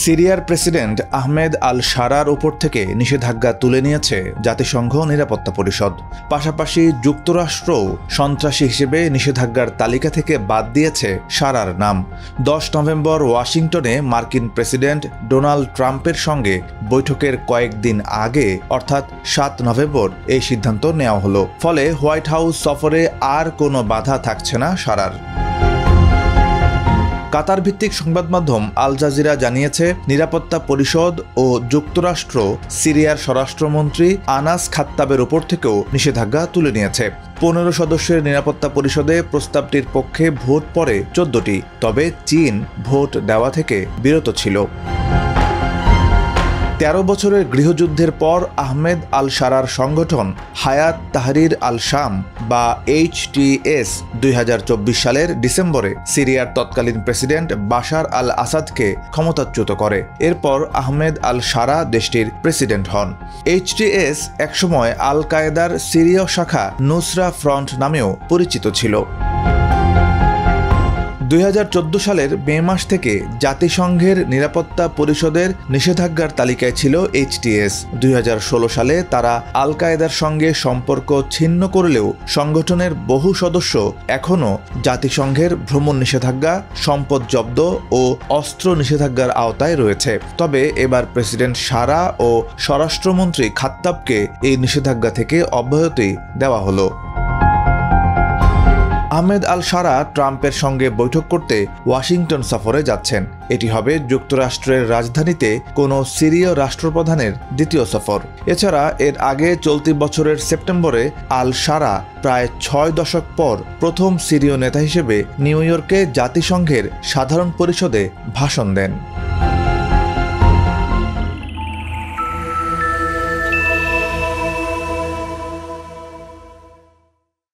সিরিয়ার প্রেসিডেন্ট আহমেদ আল শারার উপর থেকে নিষেধাজ্ঞা তুলে নিয়েছে জাতিসংঘ নিরাপত্তা পরিষদ। পাশাপাশি যুক্তরাষ্ট্রও সন্ত্রাসী হিসেবে নিষেধাজ্ঞার তালিকা থেকে বাদ দিয়েছে শারার নাম। 10 নভেম্বর ওয়াশিংটনে মার্কিন প্রেসিডেন্ট ডোনাল্ড ট্রাম্পের সঙ্গে বৈঠকের কয়েকদিন আগে অর্থাৎ 7 নভেম্বর এই সিদ্ধান্ত নেওয়া হলো। ফলে হোয়াইট হাউস সফরে আর কোনো বাধা থাকছে না শারার। কাতার ভিত্তিক সংবাদ মাধ্যম আল জাজিরা জানিয়েছে, নিরাপত্তা পরিষদ ও যুক্তরাষ্ট্র সিরিয়ার স্বরাষ্ট্রমন্ত্রী আনাস খাত্তাবের উপর থেকেও নিষেধাজ্ঞা তুলে নিয়েছে। 15 সদস্যের নিরাপত্তা পরিষদে প্রস্তাবটির পক্ষে ভোট পড়ে 14টি, তবে চীন ভোট দেওয়া থেকে বিরত ছিল। 13 বছরের গৃহযুদ্ধের পর আহমেদ আল শারার সংগঠন হায়াত তাহরির আল শাম বা HTS 2024 সালের ডিসেম্বরে সিরিয়ার তৎকালীন প্রেসিডেন্ট বাশার আল আসাদকে ক্ষমতাচ্যুত করে। এরপর আহমেদ আল শারা দেশটির প্রেসিডেন্ট হন। HTS একসময় আল কায়েদার সিরীয় শাখা নুসরা ফ্রন্ট নামেও পরিচিত ছিল। 2014 সালের মে মাস থেকে জাতিসংঘের নিরাপত্তা পরিষদের নিষেধাজ্ঞার তালিকায় ছিল HTS। 2016 সালে তারা আল কায়েদার সঙ্গে সম্পর্ক ছিন্ন করলেও সংগঠনের বহু সদস্য এখনও জাতিসংঘের ভ্রমণ নিষেধাজ্ঞা, সম্পদ জব্দ ও অস্ত্র নিষেধাজ্ঞার আওতায় রয়েছে। তবে এবার প্রেসিডেন্ট শারা ও স্বরাষ্ট্রমন্ত্রী খাত্তাবকে এই নিষেধাজ্ঞা থেকে অব্যাহতি দেওয়া হলো। আহমেদ আল শারা ট্রাম্পের সঙ্গে বৈঠক করতে ওয়াশিংটন সফরে যাচ্ছেন। এটি হবে যুক্তরাষ্ট্রের রাজধানীতে কোনো সিরীয় রাষ্ট্রপ্রধানের দ্বিতীয় সফর। এছাড়া এর আগে চলতি বছরের সেপ্টেম্বরে আল শারা প্রায় 6 দশক পর প্রথম সিরীয় নেতা হিসেবে নিউ ইয়র্কে জাতিসংঘের সাধারণ পরিষদে ভাষণ দেন।